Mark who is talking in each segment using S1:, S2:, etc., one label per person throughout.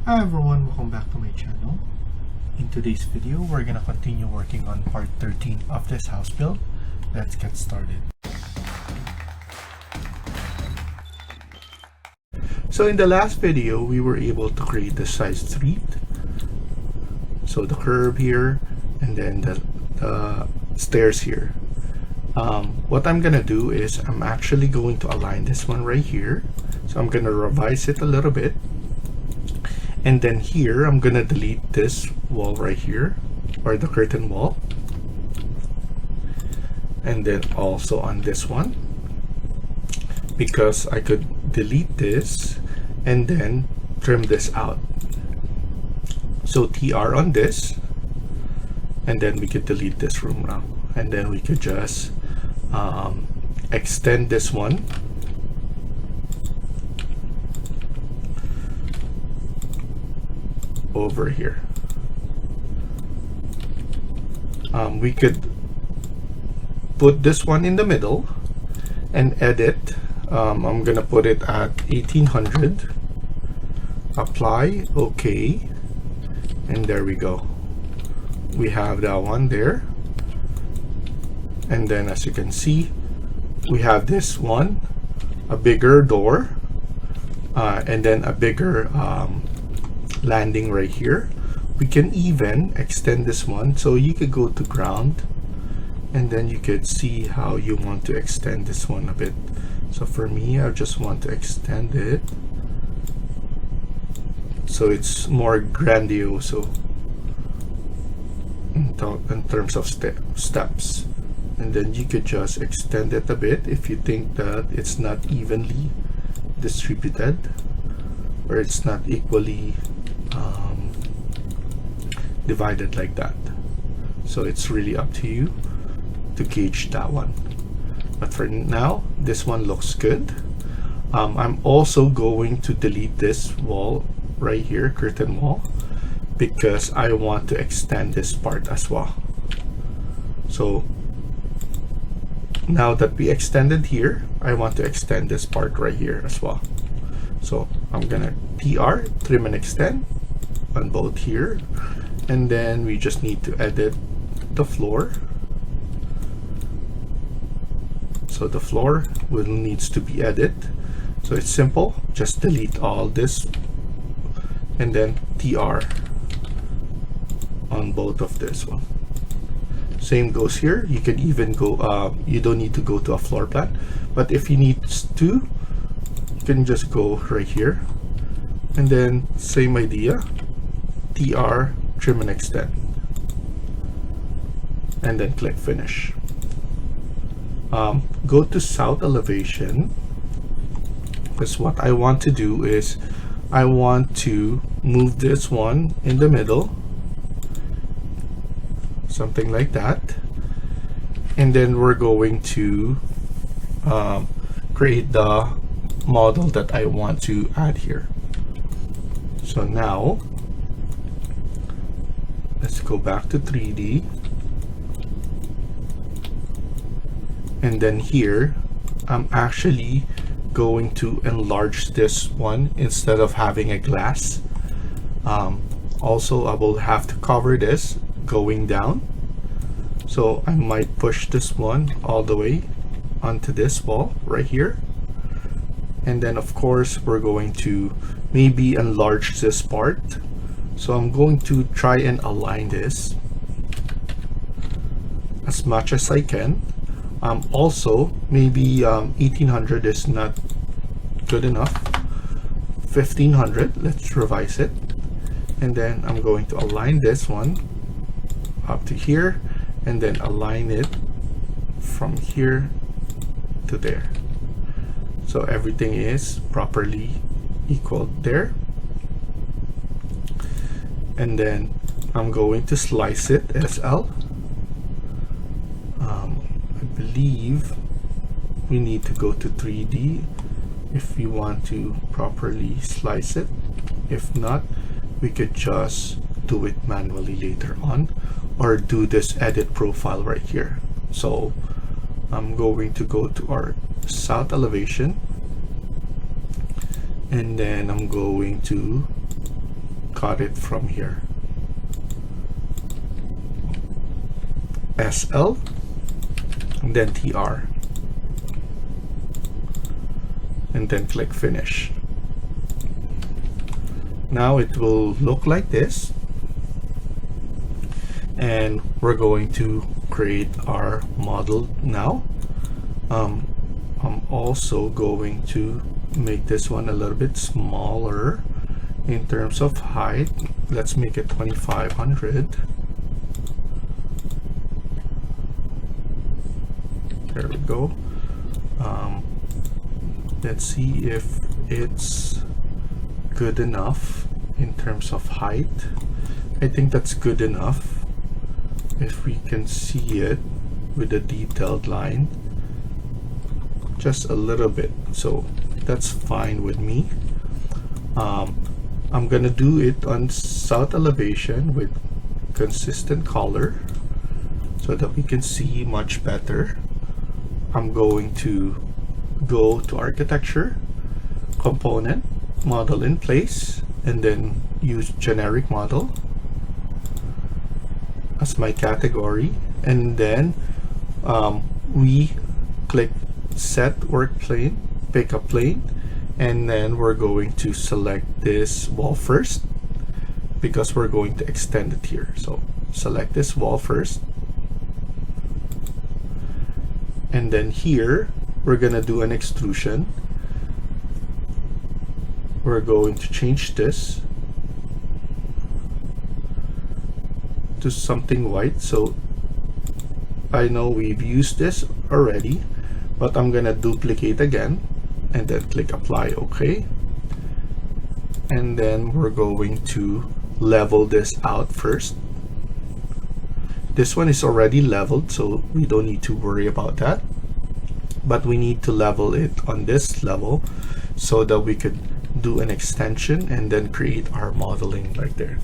S1: Hi everyone, welcome back to my channel. In today's video, we're gonna continue working on part 13 of this house build. Let's get started. So in the last video, we were able to create the side street. So the curb here, and then the stairs here. What I'm gonna do is I'm actually going to align this one right here. So I'm gonna revise it a little bit. And then here, I'm gonna delete this wall right here, or the curtain wall. And then also on this one, because I could delete this and then trim this out. So TR on this, and then we could delete this room now. And then we could just extend this one. Over here. We could put this one in the middle and edit. I'm gonna put it at 1800. Apply, okay, and there we go. We have that one there. And then as you can see, we have this one, a bigger door, and then a bigger landing right here. We can even extend this one, so you could go to ground, and then you could see how you want to extend this one a bit. So for me, I just want to extend it so it's more grandiose in terms of steps. And then you could just extend it a bit if you think that it's not evenly distributed, or it's not equally divided like that. So it's really up to you to gauge that one. But for now, this one looks good. I'm also going to delete this wall right here, curtain wall, because I want to extend this part as well. So now that we extended here, I want to extend this part right here as well. So I'm gonna TR, trim and extend on both here, and then we just need to edit the floor. So the floor needs to be edited. So it's simple, just delete all this and then TR on both of this one. Same goes here. You can even go, you don't need to go to a floor plan, but if you need to, you can just go right here, and then same idea, TR, trim and extend, and then click finish. Go to south elevation, because what I want to do is I want to move this one in the middle, something like that, and then we're going to create the model that I want to add here. So now let's go back to 3D, and then here I'm actually going to enlarge this one instead of having a glass. Also, I will have to cover this going down, so I might push this one all the way onto this wall right here. And then of course we're going to maybe enlarge this part, so I'm going to try and align this as much as I can. Also maybe 1800 is not good enough. 1500, let's revise it. And then I'm going to align this one up to here, and then align it from here to there, so everything is properly equal there. And then I'm going to slice it SL. I believe we need to go to 3D if you want to properly slice it. If not, we could just do it manually later on, or do this edit profile right here. So I'm going to go to our south elevation, and then I'm going to cut it from here. SL and then TR, and then click finish. Now it will look like this, and we're going to create our model now. I'm also going to make this one a little bit smaller in terms of height. Let's make it 2500. There we go. Let's see if it's good enough in terms of height. I think that's good enough. If we can see it with a detailed line, just a little bit, so that's fine with me. I'm gonna do it on south elevation with consistent color so that we can see much better. I'm going to go to architecture, component, model in place, and then use generic model as my category, and then we click set work plane, pick a plane, and then we're going to select this wall first because we're going to extend it here. So select this wall first, and then here we're gonna do an extrusion. We're going to change this to something white. So I know we've used this already, but I'm gonna duplicate again and then click apply. OK, and then we're going to level this out first. This one is already leveled, so we don't need to worry about that, but we need to level it on this level so that we could do an extension and then create our modeling right there.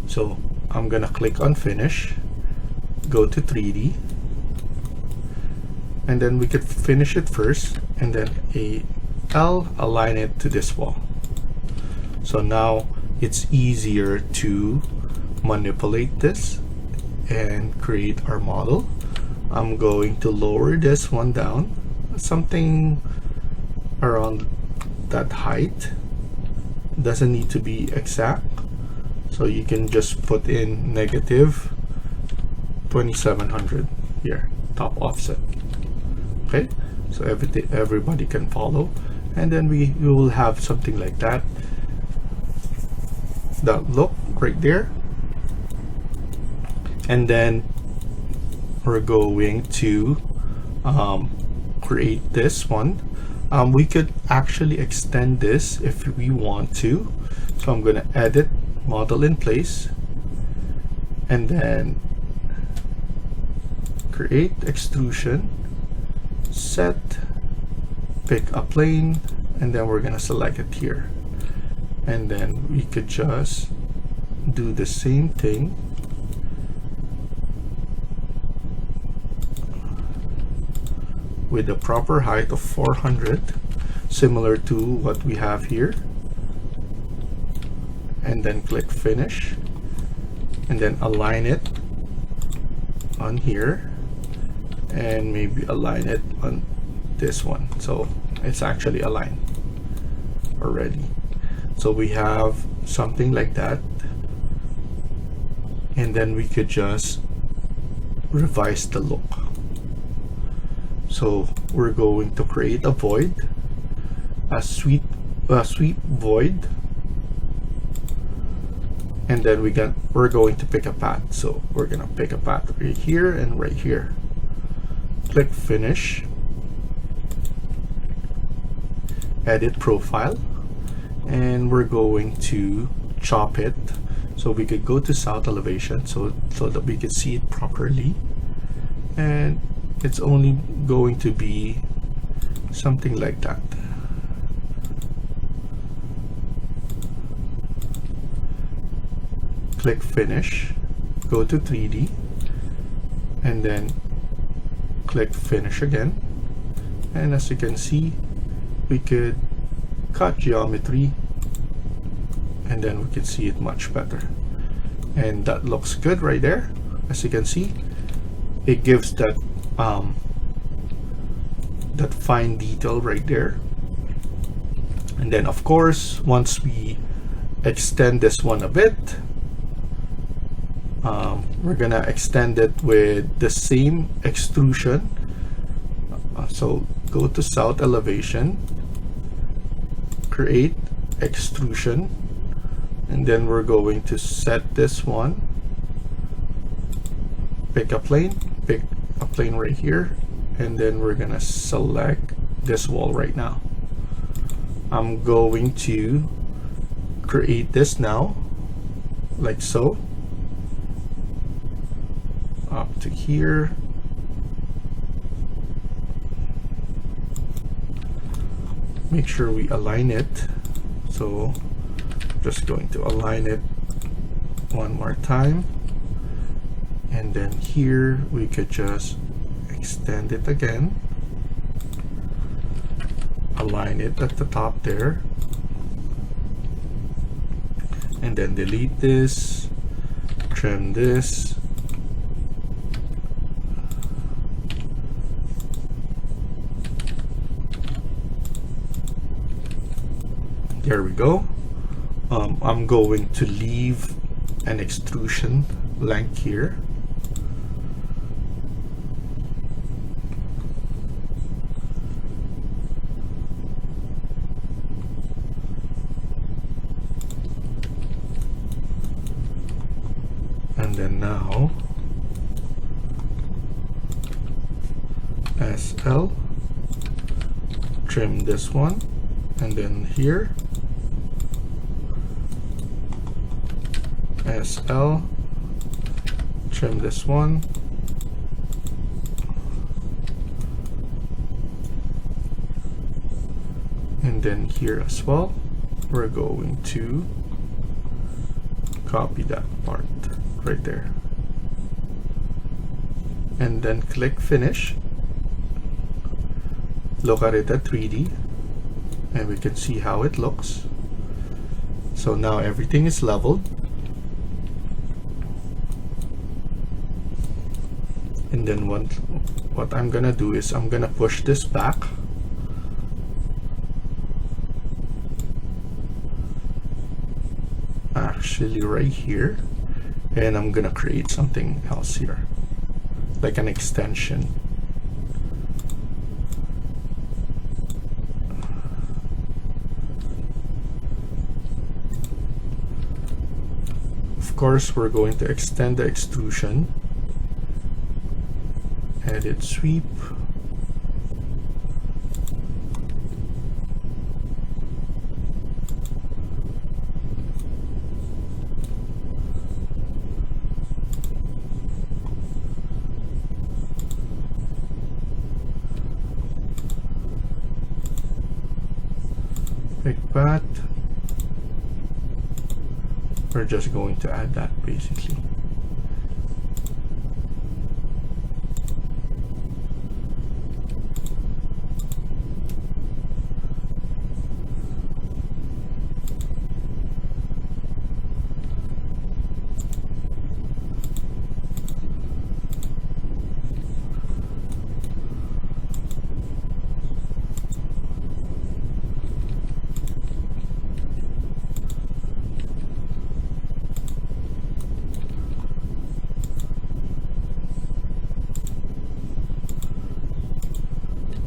S1: So I'm gonna click on finish, go to 3D, and then we could finish it first, and then I'll align it to this wall. So now it's easier to manipulate this and create our model. I'm going to lower this one down, something around that height. Doesn't need to be exact, so you can just put in negative 2700 here, top offset. Okay, so everybody can follow, and then we will have something like that look right there. And then we're going to create this one. We could actually extend this if we want to, so I'm going to edit model in place and then create extrusion, set, pick a plane, and then we're going to select it here, and then we could just do the same thing with the proper height of 400, similar to what we have here, and then click finish, and then align it on here, and maybe align it on this one, so it's actually aligned already. So we have something like that, and then we could just revise the look. So we're going to create a void, a sweep void, and then we're going to pick a path. So we're gonna pick a path right here and right here. Click finish, edit profile, and we're going to chop it so we could go to south elevation so that we can see it properly, and it's only going to be something like that. Click finish, go to 3D, and then click finish again, and as you can see, we could cut geometry, and then we can see it much better. And that looks good right there. As you can see, it gives that that fine detail right there. And then of course, once we extend this one a bit, we're gonna extend it with the same extrusion. So go to south elevation, create extrusion, and then we're going to set this one, pick a plane right here, and then we're gonna select this wall right now. I'm going to create this now, like so, up to here. Make sure we align it. So just going to align it one more time, and then here we could just extend it again, align it at the top there, and then delete this, trim this, there we go. I'm going to leave an extrusion length here. And then now SL, trim this one, and then here SL, trim this one, and then here as well we're going to copy that part right there, and then click finish. Look at it at 3D, and we can see how it looks. So now everything is leveled. And then what I'm gonna do is I'm gonna push this back, actually right here, and I'm gonna create something else here, like an extension. Of course, we're going to extend the extrusion. Edit sweep, pick path. We're just going to add that basically.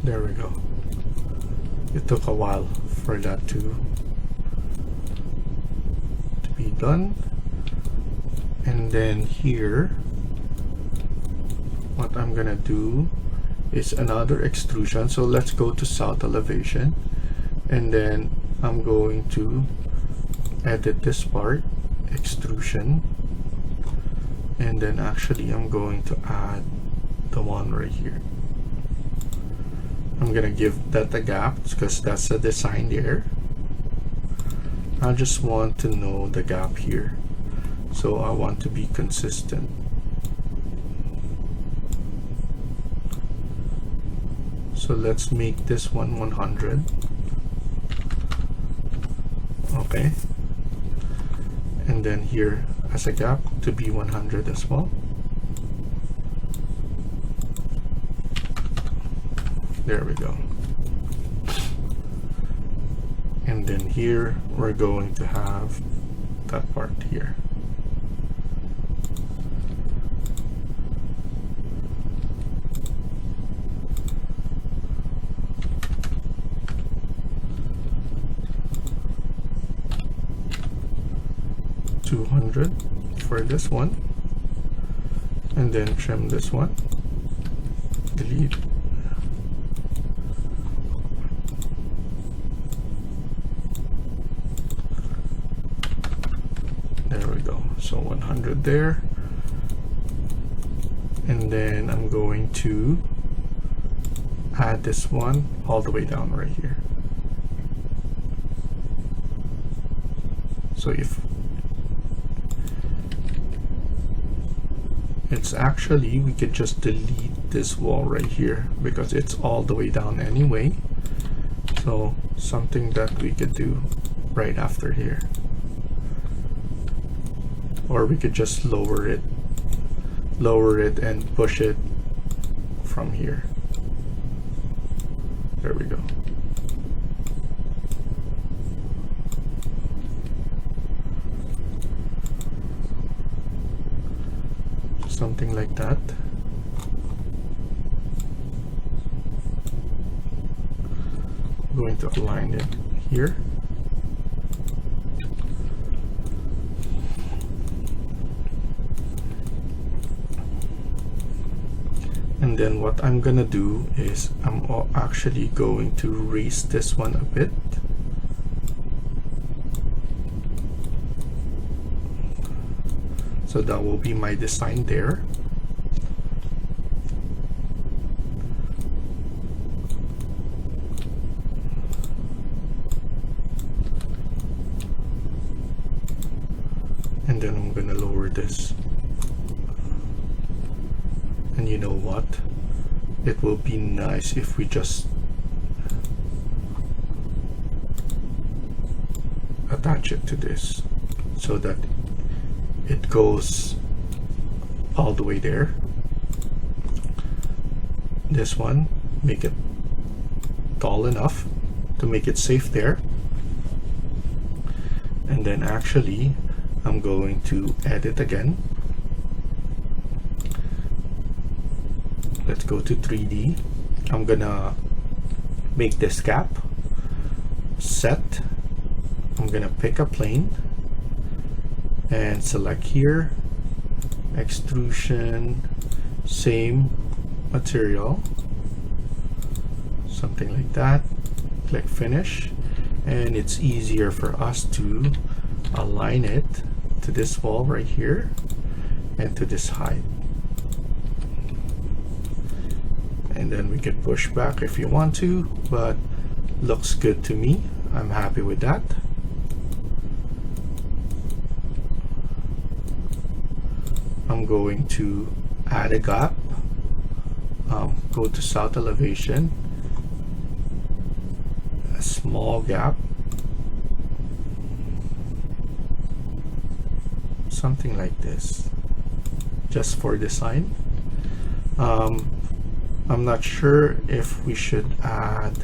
S1: There we go. It took a while for that to be done. And then here, what I'm gonna do is another extrusion. So let's go to south elevation, and then I'm going to edit this part, extrusion, and then actually I'm going to add the one right here. I'm gonna give that a gap because that's a design there. I just want to know the gap here, so I want to be consistent. So let's make this one 100. Okay, and then here as a gap to be 100 as well. There we go. And then here we're going to have that part here. For this one, and then trim this one, delete, there we go. So 100 there, and then I'm going to add this one all the way down right here. So if it's actually, we could just delete this wall right here because it's all the way down anyway. So something that we could do right after here, or we could just lower it and push it from here. There we go. Something like that. I'm going to align it here. And then what I'm gonna do is I'm actually going to raise this one a bit. So that will be my design there. And then I'm gonna lower this. And you know what? It will be nice if we just attach it to this so that it goes all the way there. This one, make it tall enough to make it safe there. And then actually I'm going to edit again. Let's go to 3D. I'm gonna make this gap, set. I'm gonna pick a plane and select here, extrusion, same material, something like that. Click finish, and it's easier for us to align it to this wall right here and to this height. And then we can push back if you want to, but looks good to me. I'm happy with that. I'm going to add a gap, go to south elevation, a small gap, something like this, just for design. I'm not sure if we should add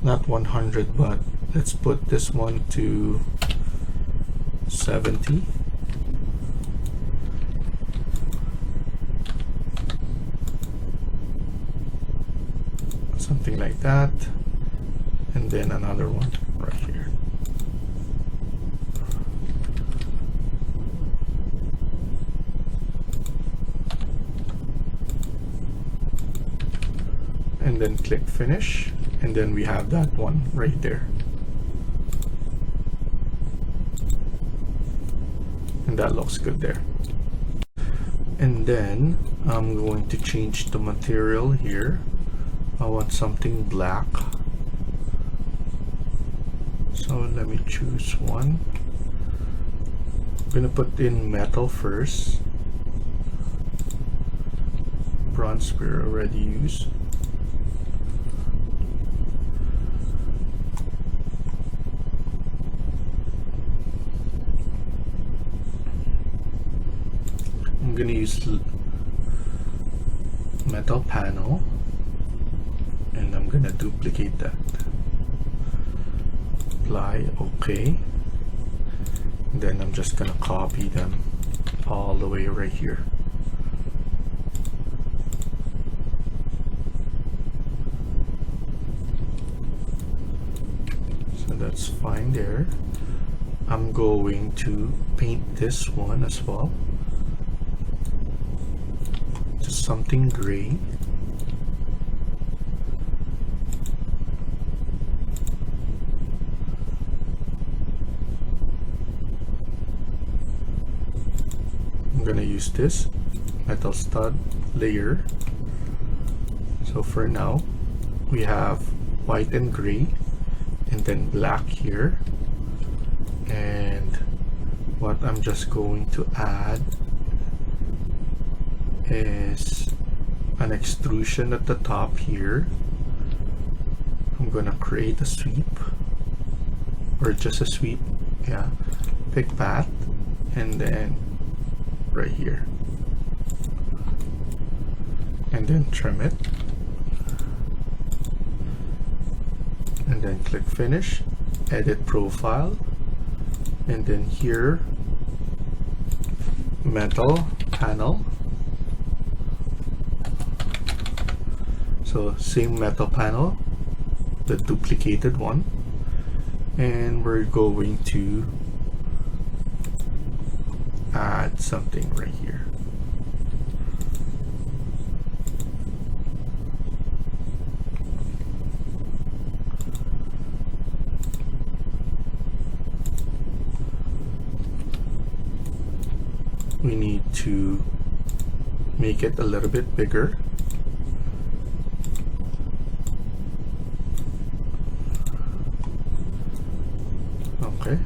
S1: not 100, but let's put this one to 70. Something like that, and then another one right here. And then click finish, and then we have that one right there. And that looks good there. And then I'm going to change the material here. I want something black, so let me choose one. I'm gonna put in metal first. Bronze we already used. gonna use metal panel, and I'm gonna duplicate that. Apply, okay. Then I'm just gonna copy them all the way right here. So that's fine there. I'm going to paint this one as well. Just something gray. I'm gonna use this metal stud layer. So for now, we have white and gray, and then black here. And what I'm just going to add is an extrusion at the top here. I'm gonna create a sweep, or just a sweep, yeah. Pick path, and then right here, and then trim it, and then click finish, edit profile, and then here metal panel. So same metal panel, the duplicated one, and we're going to add something right here. We need to make it a little bit bigger. Okay.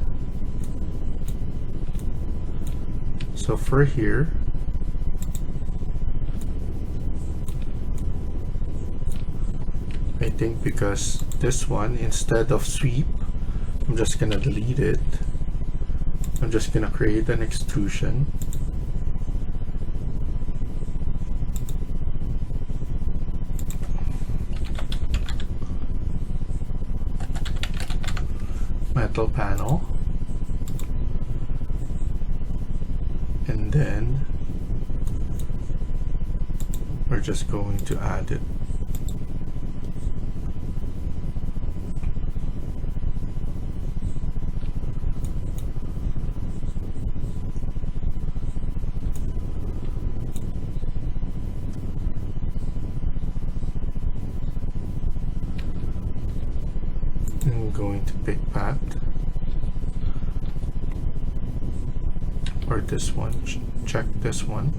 S1: So for here, I think because this one, instead of sweep, I'm just gonna delete it. I'm just gonna create an extrusion. Metal panel, and then we're just going to add it. I'm going to pick path, or this one, check this one.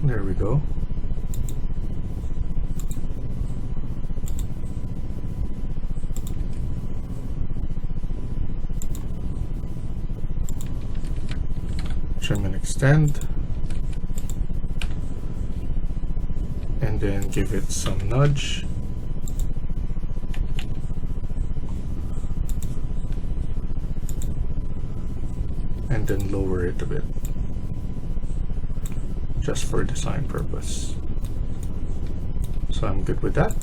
S1: There we go. Trim and extend, and then give it some nudge. And then lower it a bit, just for design purpose. So I'm good with that.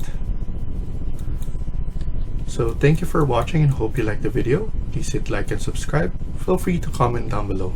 S1: So thank you for watching and hope you liked the video. Please hit like and subscribe. Feel free to comment down below.